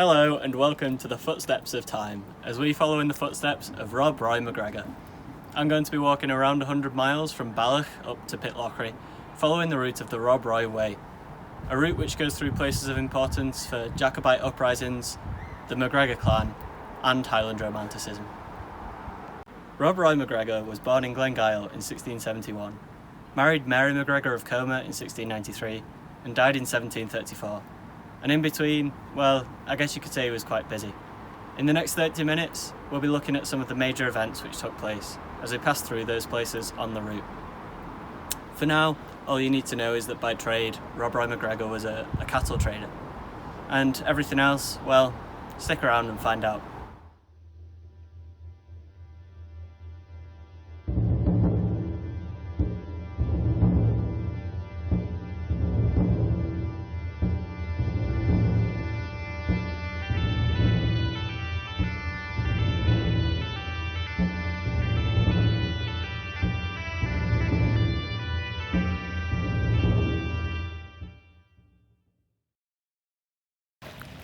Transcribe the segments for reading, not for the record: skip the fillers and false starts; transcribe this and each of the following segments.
Hello and welcome to the Footsteps of Time, as we follow in the footsteps of Rob Roy MacGregor. I'm going to be walking around 100 miles from Balloch up to Pitlochry, following the route of the Rob Roy Way, a route which goes through places of importance for Jacobite uprisings, the MacGregor clan, and Highland Romanticism. Rob Roy MacGregor was born in Glengyle in 1671, married Mary MacGregor of Comer in 1693, and died in 1734. And in between, well, I guess you could say he was quite busy. In the next 30 minutes, we'll be looking at some of the major events which took place as we pass through those places on the route. For now, all you need to know is that by trade, Rob Roy MacGregor was a cattle trader. And everything else, well, stick around and find out.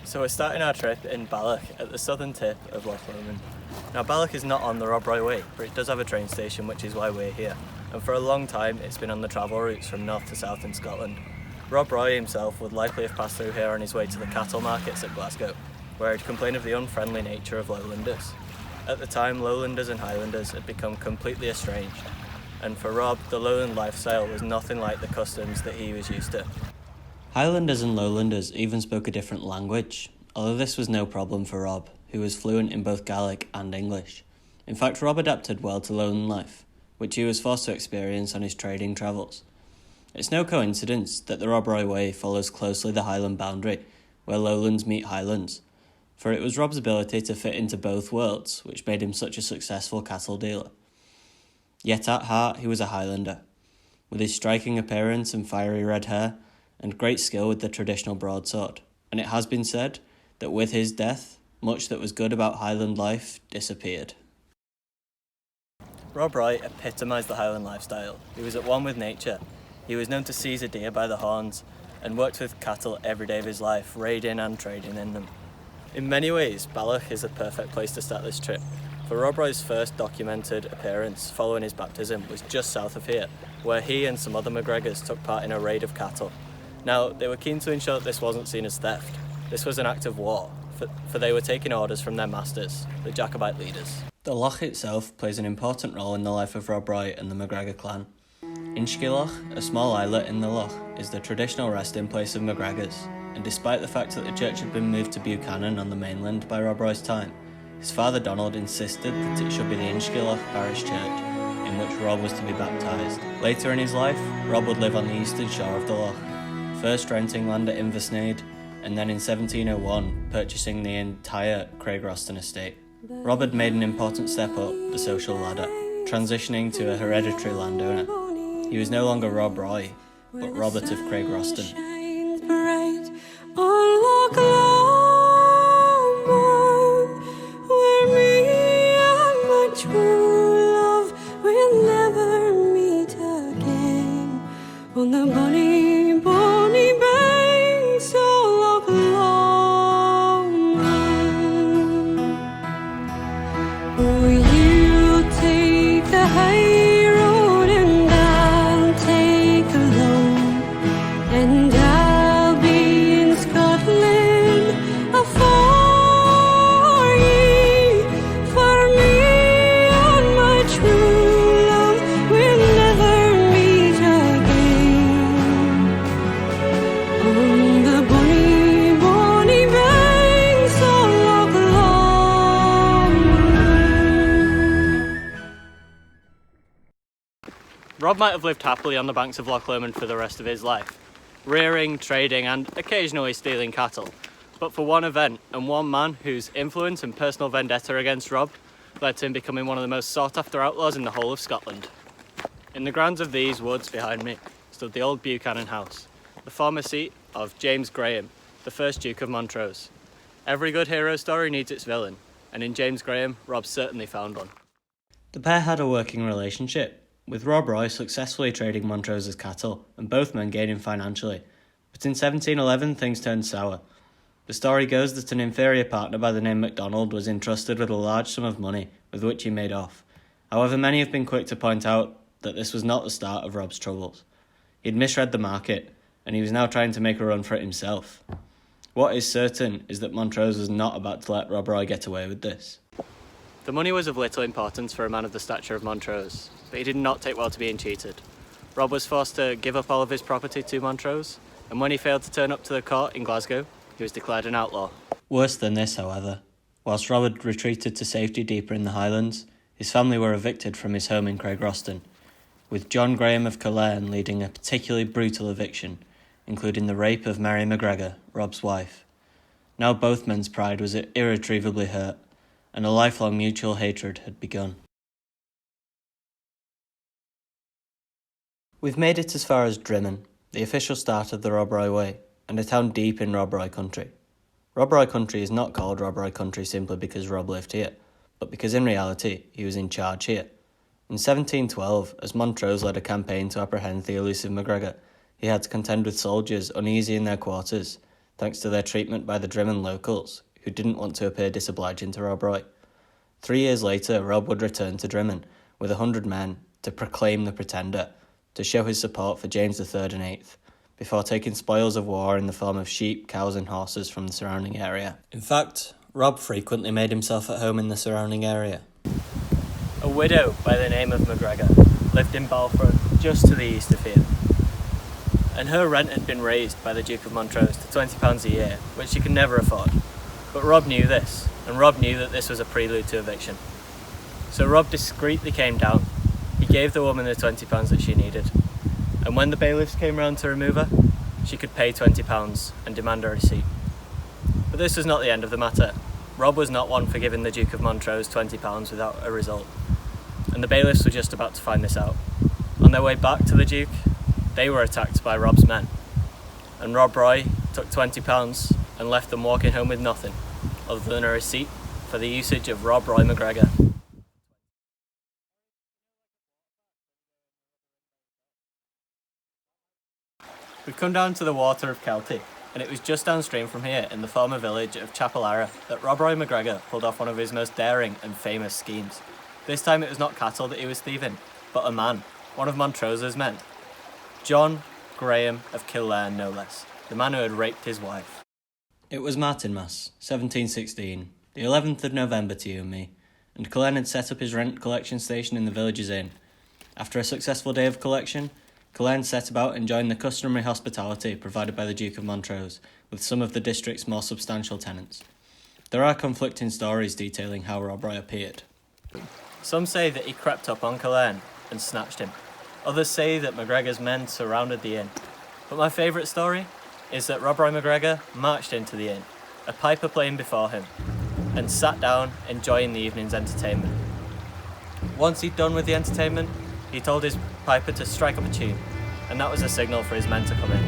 So we're starting our trip in Balloch at the southern tip of Loch Lomond. Now Balloch is not on the Rob Roy Way, but it does have a train station, which is why we're here. And for a long time it's been on the travel routes from north to south in Scotland. Rob Roy himself would likely have passed through here on his way to the cattle markets at Glasgow, where he'd complain of the unfriendly nature of lowlanders. At the time, lowlanders and highlanders had become completely estranged, and for Rob, the lowland lifestyle was nothing like the customs that he was used to. Highlanders and lowlanders even spoke a different language, although this was no problem for Rob, who was fluent in both Gaelic and English. In fact, Rob adapted well to lowland life, which he was forced to experience on his trading travels. It's no coincidence that the Rob Roy Way follows closely the Highland boundary, where lowlands meet highlands, for it was Rob's ability to fit into both worlds which made him such a successful cattle dealer. Yet at heart he was a Highlander, with his striking appearance and fiery red hair, and great skill with the traditional broadsword, and it has been said that with his death, much that was good about Highland life disappeared. Rob Roy epitomised the Highland lifestyle. He was at one with nature. He was known to seize a deer by the horns, and worked with cattle every day of his life, raiding and trading in them. In many ways, Balloch is a perfect place to start this trip, for Rob Roy's first documented appearance following his baptism was just south of here, where he and some other MacGregors took part in a raid of cattle. Now, they were keen to ensure that this wasn't seen as theft. This was an act of war, for they were taking orders from their masters, the Jacobite leaders. The loch itself plays an important role in the life of Rob Roy and the MacGregor clan. Inchkeloch, a small islet in the loch, is the traditional resting place of MacGregors, and despite the fact that the church had been moved to Buchanan on the mainland by Rob Roy's time, his father Donald insisted that it should be the Inchkeloch parish church, in which Rob was to be baptised. Later in his life, Rob would live on the eastern shore of the loch, first renting land at Inversnaid, and then in 1701 purchasing the entire Craigroston estate. Rob had made an important step up the social ladder, transitioning to a hereditary landowner. He was no longer Rob Roy, but Robert of Craigroston. On the bonny, bonny banks of Loch Lomond. Oh, you take the high road and I'll take the low, and I'll be in Scotland afore ye. For me and my true love will never meet again. On the bonny, bonny banks of Loch Lomond. Rob might have lived happily on the banks of Loch Lomond for the rest of his life, rearing, trading and occasionally stealing cattle. But for one event and one man whose influence and personal vendetta against Rob led to him becoming one of the most sought after outlaws in the whole of Scotland. In the grounds of these woods behind me stood the old Buchanan house, the former seat of James Graham, the first Duke of Montrose. Every good hero story needs its villain, and in James Graham, Rob certainly found one. The pair had a working relationship, with Rob Roy successfully trading Montrose's cattle, and both men gaining financially. But in 1711 things turned sour. The story goes that an inferior partner by the name MacDonald was entrusted with a large sum of money with which he made off. However, many have been quick to point out that this was not the start of Rob's troubles. He'd misread the market, and he was now trying to make a run for it himself. What is certain is that Montrose was not about to let Rob Roy get away with this. The money was of little importance for a man of the stature of Montrose, but he did not take well to being cheated. Rob was forced to give up all of his property to Montrose, and when he failed to turn up to the court in Glasgow, he was declared an outlaw. Worse than this, however, whilst Rob had retreated to safety deeper in the Highlands, his family were evicted from his home in Craigroston, with John Graham of Killearn leading a particularly brutal eviction, including the rape of Mary MacGregor, Rob's wife. Now both men's pride was irretrievably hurt, and a lifelong mutual hatred had begun. We've made it as far as Drimmen, the official start of the Rob Roy Way, and a town deep in Rob Roy country. Rob Roy country is not called Rob Roy country simply because Rob lived here, but because in reality he was in charge here. In 1712, as Montrose led a campaign to apprehend the elusive MacGregor, he had to contend with soldiers uneasy in their quarters, thanks to their treatment by the Drimmen locals, who didn't want to appear disobliging to Rob Roy. 3 years later, Rob would return to Drimmen with 100 men to proclaim the Pretender, to show his support for James III and VIII, before taking spoils of war in the form of sheep, cows and horses from the surrounding area. In fact, Rob frequently made himself at home in the surrounding area. A widow by the name of MacGregor lived in Balford, just to the east of here, and her rent had been raised by the Duke of Montrose to £20 a year, which she could never afford. But Rob knew this, and Rob knew that this was a prelude to eviction. So Rob discreetly came down. He gave the woman the £20 that she needed, and when the bailiffs came round to remove her, she could pay £20 and demand a receipt. But this was not the end of the matter. Rob was not one for giving the Duke of Montrose £20 without a result, and the bailiffs were just about to find this out. On their way back to the Duke, they were attacked by Rob's men, and Rob Roy took £20 and left them walking home with nothing, other than a receipt for the usage of Rob Roy MacGregor. We've come down to the water of Kelty, and it was just downstream from here in the former village of Chapellara that Rob Roy MacGregor pulled off one of his most daring and famous schemes. This time it was not cattle that he was thieving, but a man, one of Montrose's men. John Graham of Killearn, no less, the man who had raped his wife. It was Martinmas, 1716, the 11th of November to you and me, and Killearn had set up his rent collection station in the village's inn. After a successful day of collection, Killearn set about enjoying the customary hospitality provided by the Duke of Montrose, with some of the district's more substantial tenants. There are conflicting stories detailing how Rob Roy appeared. Some say that he crept up on Killearn and snatched him. Others say that MacGregor's men surrounded the inn. But my favourite story is that Rob Roy MacGregor marched into the inn, a piper playing before him, and sat down enjoying the evening's entertainment. Once he'd done with the entertainment, he told his piper to strike up a tune, and that was a signal for his men to come in.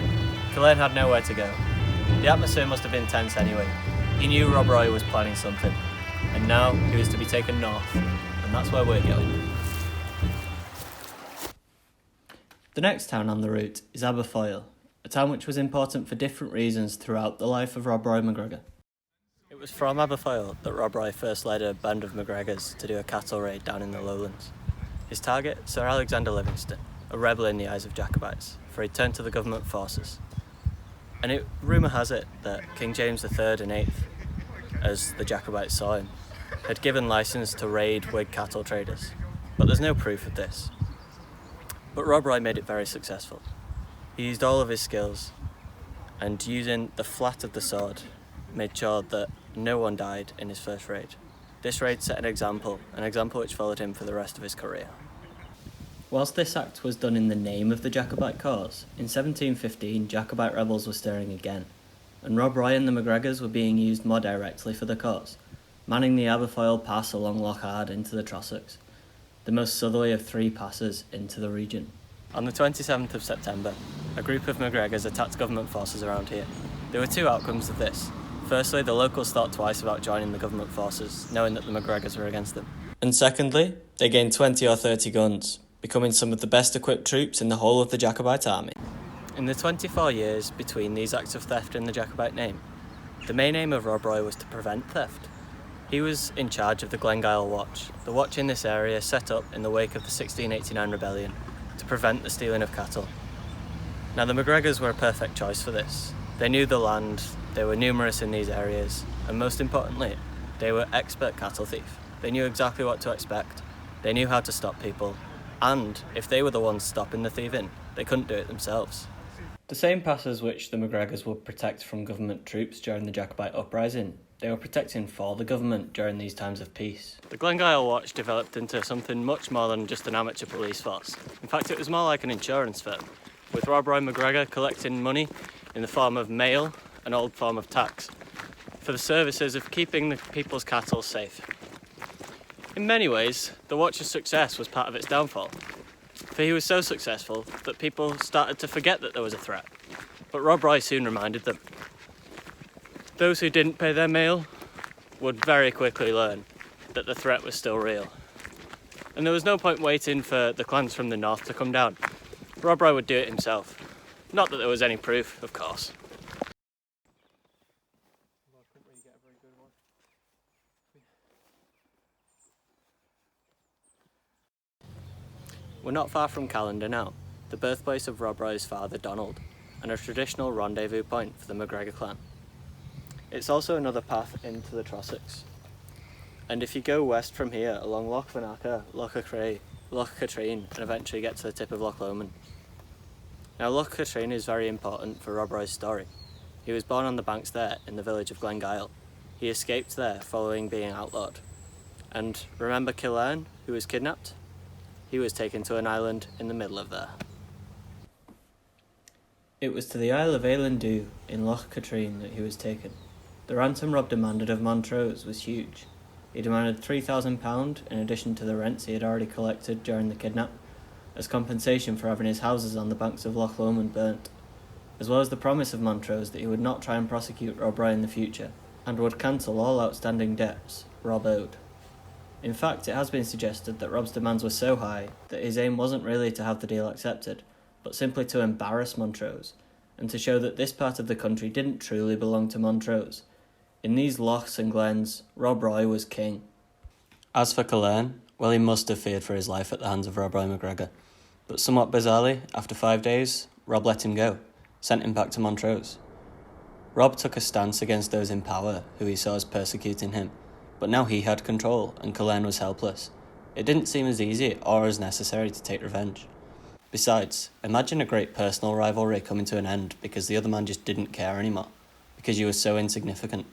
Killearn had nowhere to go. The atmosphere must have been tense anyway. He knew Rob Roy was planning something, and now he was to be taken north, and that's where we're going. The next town on the route is Aberfoyle, a town which was important for different reasons throughout the life of Rob Roy MacGregor. It was from Aberfoyle that Rob Roy first led a band of MacGregors to do a cattle raid down in the lowlands. His target, Sir Alexander Livingston, a rebel in the eyes of Jacobites, for he turned to the government forces. And rumour has it that King James III and VIII, as the Jacobites saw him, had given licence to raid Whig cattle traders, but there's no proof of this. But Rob Roy made it very successful. He used all of his skills, and using the flat of the sword, made sure that no one died in his first raid. This raid set an example which followed him for the rest of his career. Whilst this act was done in the name of the Jacobite cause, in 1715 Jacobite rebels were stirring again, and Rob Roy and the MacGregors were being used more directly for the cause, manning the Aberfoyle Pass along Loch Ard into the Trossachs, the most southerly of 3 passes into the region. On the 27th of September, a group of MacGregors attacked government forces around here. There were 2 outcomes of this. Firstly, the locals thought twice about joining the government forces, knowing that the MacGregors were against them. And secondly, they gained 20 or 30 guns, becoming some of the best equipped troops in the whole of the Jacobite army. In the 24 years between these acts of theft in the Jacobite name, The main aim of Rob Roy was to prevent theft. He was in charge of the Glengyle Watch, the watch in this area set up in the wake of the 1689 rebellion to prevent the stealing of cattle. Now the MacGregors were a perfect choice for this. They knew the land, they were numerous in these areas, and most importantly, they were expert cattle thieves. They knew exactly what to expect, they knew how to stop people, and if they were the ones stopping the thieving, they couldn't do it themselves. The same passes which the MacGregors would protect from government troops during the Jacobite uprising, they were protecting for the government during these times of peace. The Glengyle Watch developed into something much more than just an amateur police force. In fact, it was more like an insurance firm, with Rob Roy MacGregor collecting money in the form of mail, an old form of tax, for the services of keeping the people's cattle safe. In many ways, the Watch's success was part of its downfall, for he was so successful that people started to forget that there was a threat. But Rob Roy soon reminded them. Those who didn't pay their mail would very quickly learn that the threat was still real. And there was no point waiting for the clans from the north to come down. Rob Roy would do it himself. Not that there was any proof, of course. We're not far from Callander now, the birthplace of Rob Roy's father Donald, and a traditional rendezvous point for the MacGregor clan. It's also another path into the Trossachs. And if you go west from here along Loch Vanacca, Loch Katrine, and eventually get to the tip of Loch Lomond. Now Loch Katrine is very important for Rob Roy's story. He was born on the banks there in the village of Glengyle. He escaped there following being outlawed. And remember Killearn, who was kidnapped? He was taken to an island in the middle of there. It was to the Isle of Eilean in Loch Katrine that he was taken. The ransom Rob demanded of Montrose was huge. He demanded £3,000 in addition to the rents he had already collected during the kidnap, as compensation for having his houses on the banks of Loch Lomond burnt, as well as the promise of Montrose that he would not try and prosecute Rob Roy in the future, and would cancel all outstanding debts Rob owed. In fact, it has been suggested that Rob's demands were so high that his aim wasn't really to have the deal accepted, but simply to embarrass Montrose, and to show that this part of the country didn't truly belong to Montrose. In these lochs and glens, Rob Roy was king. As for Killearn, well, he must have feared for his life at the hands of Rob Roy MacGregor, but somewhat bizarrely, after 5 days, Rob let him go, sent him back to Montrose. Rob took a stance against those in power who he saw as persecuting him, but now he had control and Killearn was helpless. It didn't seem as easy or as necessary to take revenge. Besides, imagine a great personal rivalry coming to an end because the other man just didn't care anymore, because you were so insignificant.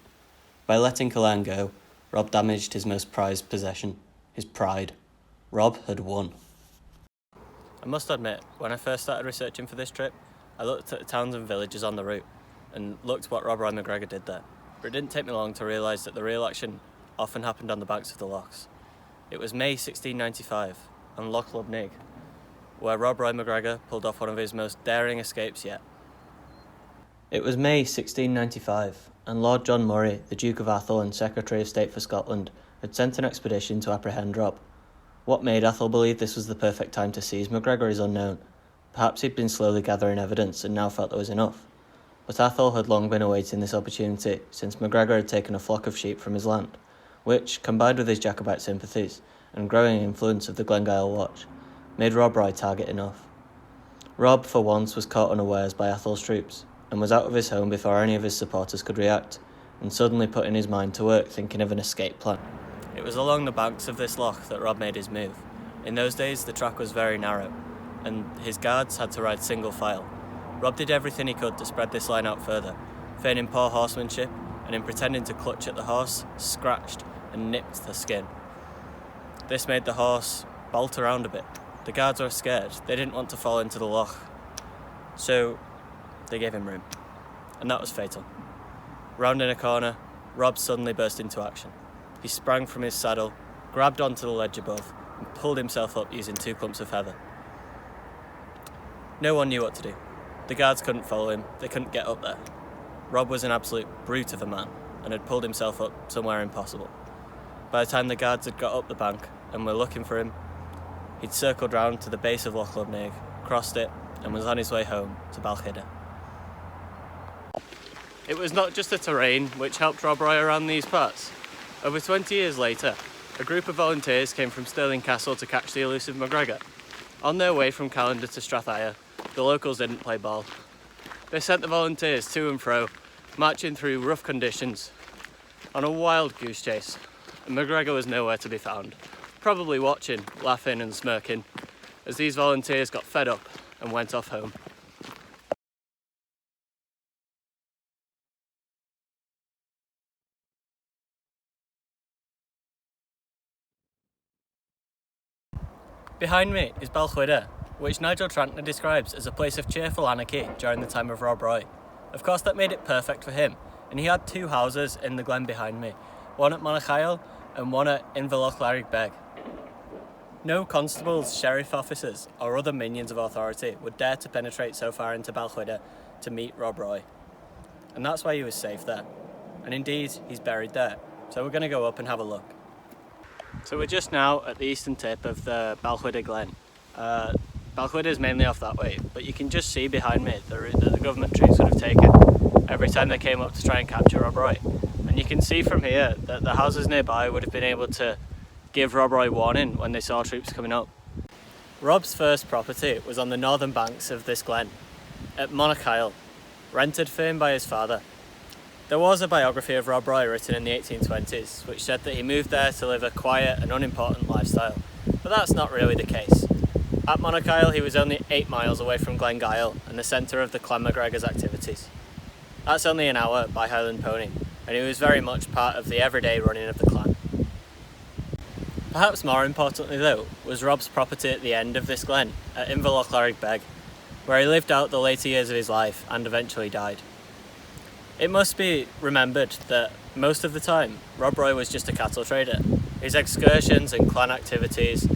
By letting Killearn go, Rob damaged his most prized possession, his pride. Rob had won. I must admit, when I first started researching for this trip, I looked at the towns and villages on the route and looked what Rob Roy MacGregor did there. But it didn't take me long to realise that the real action often happened on the banks of the lochs. It was May 1695 on Loch Lubnaig, where Rob Roy MacGregor pulled off one of his most daring escapes yet. It was May 1695, and Lord John Murray, the Duke of Atholl and Secretary of State for Scotland, had sent an expedition to apprehend Rob. What made Atholl believe this was the perfect time to seize MacGregor is unknown. Perhaps he'd been slowly gathering evidence and now felt there was enough. But Atholl had long been awaiting this opportunity, since MacGregor had taken a flock of sheep from his land, which, combined with his Jacobite sympathies and growing influence of the Glengyle Watch, made Rob Roy target enough. Rob, for once, was caught unawares by Atholl's troops, and was out of his home before any of his supporters could react, and suddenly putting his mind to work thinking of an escape plan. It was along the banks of this loch that Rob made his move. In those days, the track was very narrow, and his guards had to ride single file. Rob did everything he could to spread this line out further, feigning poor horsemanship, and in pretending to clutch at the horse, scratched and nipped the skin. This made the horse bolt around a bit. The guards were scared. They didn't want to fall into the loch, so they gave him room, and that was fatal. Rounding a corner, Rob suddenly burst into action. He sprang from his saddle, grabbed onto the ledge above, and pulled himself up using 2 clumps of heather. No one knew what to do. The guards couldn't follow him, they couldn't get up there. Rob was an absolute brute of a man, and had pulled himself up somewhere impossible. By the time the guards had got up the bank, and were looking for him, he'd circled round to the base of Loch Lubnaig, crossed it, and was on his way home to Balchidder. It was not just the terrain which helped Rob Roy around these parts. Over 20 years later, a group of volunteers came from Stirling Castle to catch the elusive MacGregor. On their way from Callander to Strathire, the locals didn't play ball. They sent the volunteers to and fro, marching through rough conditions, on a wild goose chase, and MacGregor was nowhere to be found, probably watching, laughing and smirking, as these volunteers got fed up and went off home. Behind me is Balchwyder, which Nigel Trantner describes as a place of cheerful anarchy during the time of Rob Roy. Of course, that made it perfect for him, and he had two houses in the glen behind me, one at Monaghail and one at Inverloch Beg. No constables, sheriff officers, or other minions of authority would dare to penetrate so far into Balchwyder to meet Rob Roy. And that's why he was safe there. And indeed, he's buried there. So we're going to go up and have a look. So we're just now at the eastern tip of the Balchwyder Glen. Balchwyder is mainly off that way, but you can just see behind me the route that the government troops would have taken every time they came up to try and capture Rob Roy. And you can see from here that the houses nearby would have been able to give Rob Roy warning when they saw troops coming up. Rob's first property was on the northern banks of this glen, at Monaghail, rented for him by his father. There was a biography of Rob Roy written in the 1820s, which said that he moved there to live a quiet and unimportant lifestyle, but that's not really the case. At Monaghail, he was only 8 miles away from Glengyle and the centre of the Clan MacGregor's activities. That's only an hour by Highland Pony, and he was very much part of the everyday running of the clan. Perhaps more importantly though, was Rob's property at the end of this glen, at Inverloch Beg, where he lived out the later years of his life and eventually died. It must be remembered that most of the time, Rob Roy was just a cattle trader. His excursions and clan activities,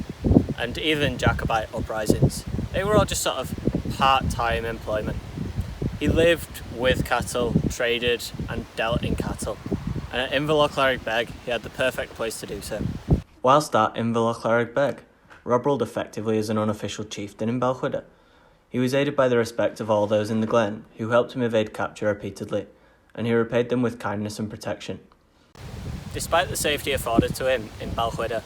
and even Jacobite uprisings, they were all just sort of part-time employment. He lived with cattle, traded and dealt in cattle, and at Inverloch Beg he had the perfect place to do so. Whilst at Inverloch Beg, Rob ruled effectively as an unofficial chieftain in Balchwyder. He was aided by the respect of all those in the glen who helped him evade capture repeatedly, and he repaid them with kindness and protection. Despite the safety afforded to him in Balchwyder,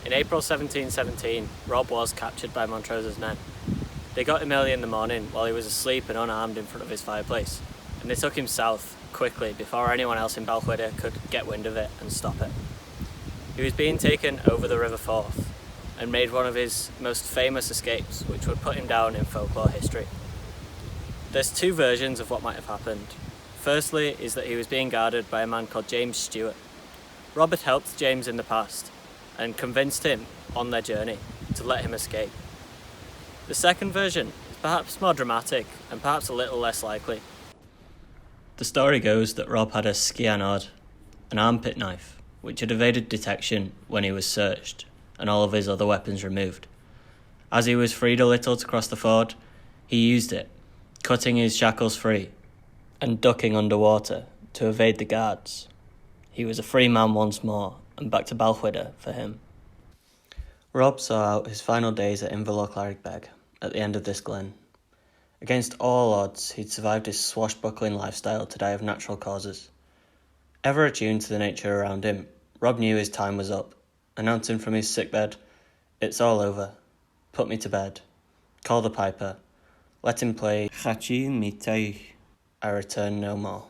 in April 1717, Rob was captured by Montrose's men. They got him early in the morning while he was asleep and unarmed in front of his fireplace, and they took him south quickly before anyone else in Balchwyder could get wind of it and stop it. He was being taken over the River Forth and made one of his most famous escapes, which would put him down in folklore history. There's two versions of what might have happened. Firstly is that he was being guarded by a man called James Stewart. Rob had helped James in the past and convinced him on their journey to let him escape. The second version is perhaps more dramatic and perhaps a little less likely. The story goes that Rob had a scianod, an armpit knife, which had evaded detection when he was searched and all of his other weapons removed. As he was freed a little to cross the ford, he used it, cutting his shackles free and ducking underwater to evade the guards. He was a free man once more, and back to Balchwyder for him. Rob saw out his final days at Inverloch Beg, at the end of this glen. Against all odds, he'd survived his swashbuckling lifestyle to die of natural causes. Ever attuned to the nature around him, Rob knew his time was up, announcing from his sickbed, "It's all over. Put me to bed. Call the piper. Let him play Chachi Mitay. I return no more."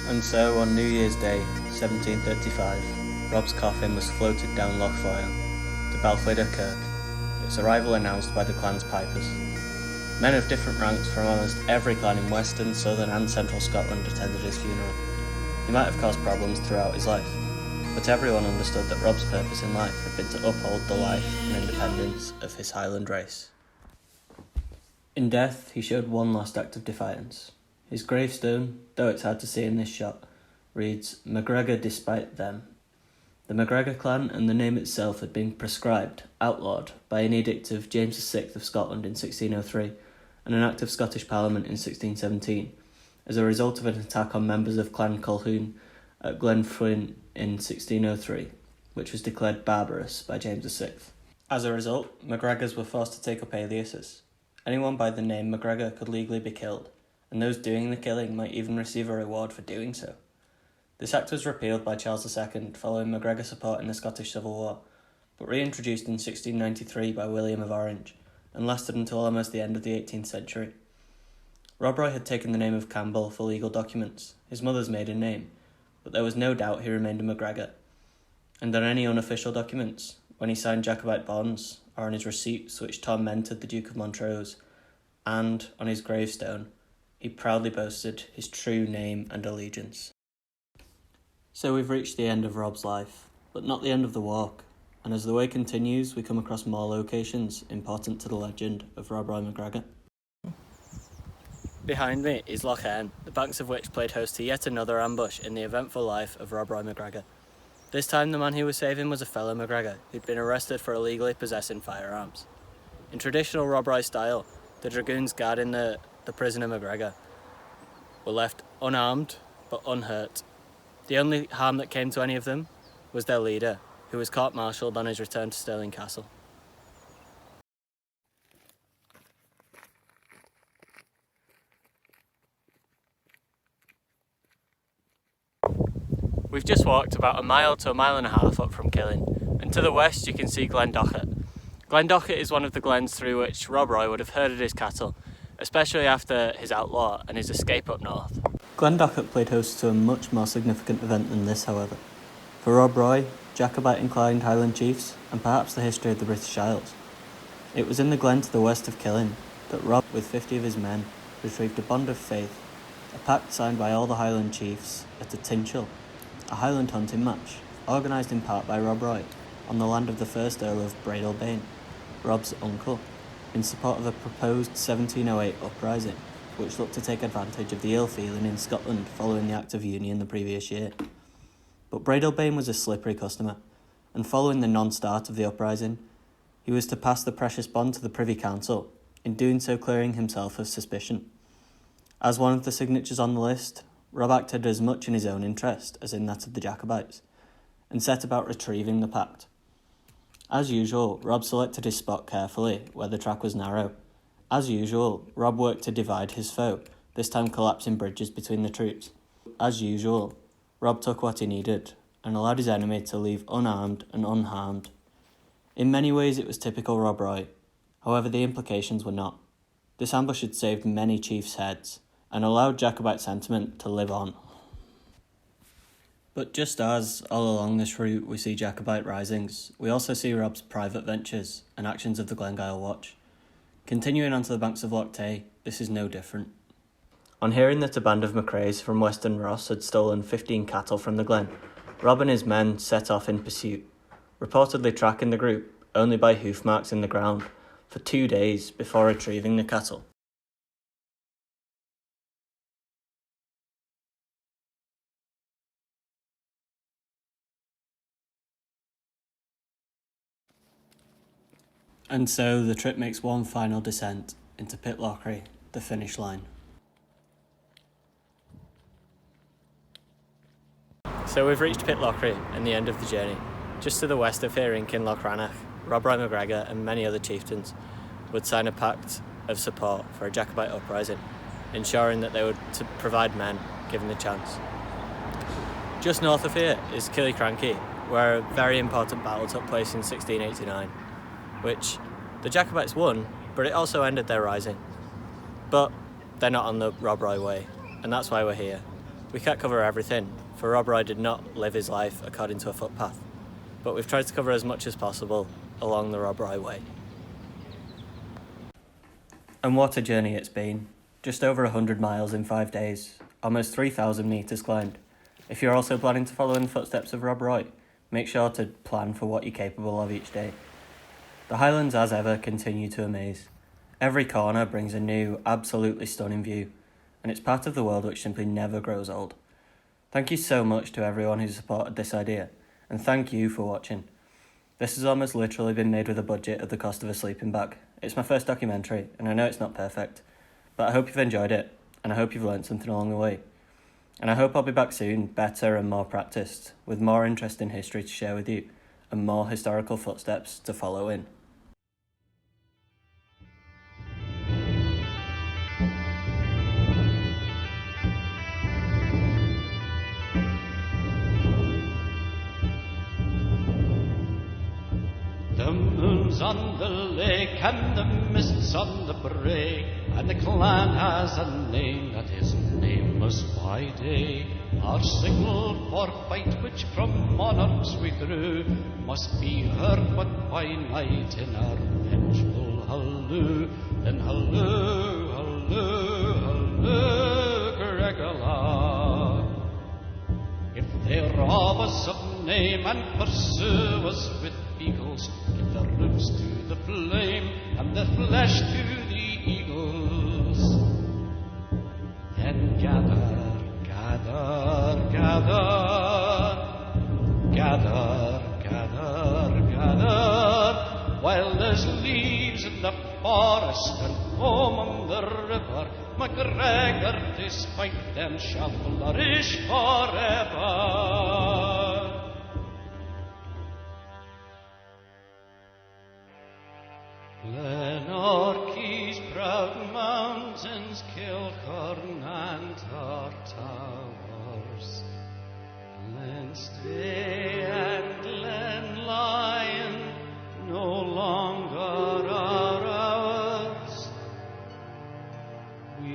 And so on New Year's Day, 1735, Rob's coffin was floated down Loch Foyle to Balchwyder Kirk, its arrival announced by the clan's pipers. Men of different ranks from almost every clan in western, southern and central Scotland attended his funeral. He might have caused problems throughout his life, but everyone understood that Rob's purpose in life had been to uphold the life and independence of his Highland race. In death, he showed one last act of defiance. His gravestone, though it's hard to see in this shot, reads, "MacGregor despite them." The The MacGregor clan and the name itself had been proscribed, outlawed, by an edict of James VI of Scotland in 1603 and an Act of Scottish Parliament in 1617, as a result of an attack on members of Clan Colquhoun at Glenfruin in 1603, which was declared barbarous by James VI. As a result, MacGregors were forced to take up aliases. Anyone by the name MacGregor could legally be killed, and those doing the killing might even receive a reward for doing so. This act was repealed by Charles II following MacGregor support in the Scottish Civil War, but reintroduced in 1693 by William of Orange, and lasted until almost the end of the 18th century. Rob Roy had taken the name of Campbell for legal documents, his mother's maiden name, but there was no doubt he remained a MacGregor. And on any unofficial documents, when he signed Jacobite bonds, or on his receipts which tormented the Duke of Montrose, and on his gravestone, he proudly boasted his true name and allegiance. So we've reached the end of Rob's life, but not the end of the walk, and as the way continues we come across more locations important to the legend of Rob Roy MacGregor. Behind me is Loch Earn, the banks of which played host to yet another ambush in the eventful life of Rob Roy MacGregor. This time the man he was saving was a fellow MacGregor who'd been arrested for illegally possessing firearms. In traditional Rob Roy style, the dragoons guarding the prisoner MacGregor were left unarmed but unhurt. The only harm that came to any of them was their leader, who was court-martialed on his return to Stirling Castle. We've just walked about a mile to a mile and a half up from Killin, and to the west you can see Glendochart. Glendochart is one of the glens through which Rob Roy would have herded his cattle, especially after his outlaw and his escape up north. Glendochart played host to a much more significant event than this, however. For Rob Roy, Jacobite-inclined Highland chiefs, and perhaps the history of the British Isles. It was in the glen to the west of Killin that Rob, with 50 of his men, retrieved a bond of faith, a pact signed by all the Highland chiefs at a Tinchel, a Highland hunting match, organised in part by Rob Roy, on the land of the first Earl of Breadalbane, Rob's uncle, in support of a proposed 1708 uprising, which looked to take advantage of the ill feeling in Scotland following the Act of Union the previous year. But Breadalbane was a slippery customer, and following the non-start of the uprising, he was to pass the precious bond to the Privy Council, in doing so clearing himself of suspicion. As one of the signatures on the list, Rob acted as much in his own interest as in that of the Jacobites, and set about retrieving the pact. As usual, Rob selected his spot carefully, where the track was narrow. As usual, Rob worked to divide his foe, this time collapsing bridges between the troops. As usual, Rob took what he needed, and allowed his enemy to leave unarmed and unharmed. In many ways it was typical Rob Roy, however the implications were not. This ambush had saved many chiefs' heads, and allowed Jacobite sentiment to live on. But just as, all along this route, we see Jacobite risings, we also see Rob's private ventures and actions of the Glengyle Watch. Continuing onto the banks of Loch Tay, this is no different. On hearing that a band of McRaes from Western Ross had stolen 15 cattle from the glen, Rob and his men set off in pursuit, reportedly tracking the group only by hoof marks in the ground for 2 days before retrieving the cattle. And so the trip makes one final descent into Pitlochry, the finish line. So we've reached Pitlochry and the end of the journey. Just to the west of here in Kinlochranach, Rob Roy MacGregor and many other chieftains would sign a pact of support for a Jacobite uprising, ensuring that they would provide men given the chance. Just north of here is Killiecrankie, where a very important battle took place in 1689, which the Jacobites won, but it also ended their rising. But they're not on the Rob Roy way, and that's why we're here. We can't cover everything, for Rob Roy did not live his life according to a footpath, but we've tried to cover as much as possible along the Rob Roy way. And what a journey it's been. Just over 100 miles in 5 days, almost 3,000 metres climbed. If you're also planning to follow in the footsteps of Rob Roy, make sure to plan for what you're capable of each day. The Highlands, as ever, continue to amaze. Every corner brings a new, absolutely stunning view, and it's part of the world which simply never grows old. Thank you so much to everyone who supported this idea, and thank you for watching. This has almost literally been made with a budget of the cost of a sleeping bag. It's my first documentary, and I know it's not perfect, but I hope you've enjoyed it, and I hope you've learned something along the way. And I hope I'll be back soon, better and more practiced, with more interesting history to share with you, and more historical footsteps to follow in. The moon's on the lake and the mist's on the brae, and the clan has a name that is nameless by day. Our signal for fight, which from monarchs we drew, must be heard but by night in our vengeful halloo. Then halloo, halloo, halloo, Gregor. If they rob us of name and pursue us with beagles, give the roots to the flame and the flesh to the eagles. Then gather, gather, gather, gather, gather, gather, while there's leaves in the forest and foam on the river. MacGregor, despite them, shall flourish forever. Glenorchy's proud mountains, Kilcorn and our towers, Glenstay and Glenlyon no longer are ours. We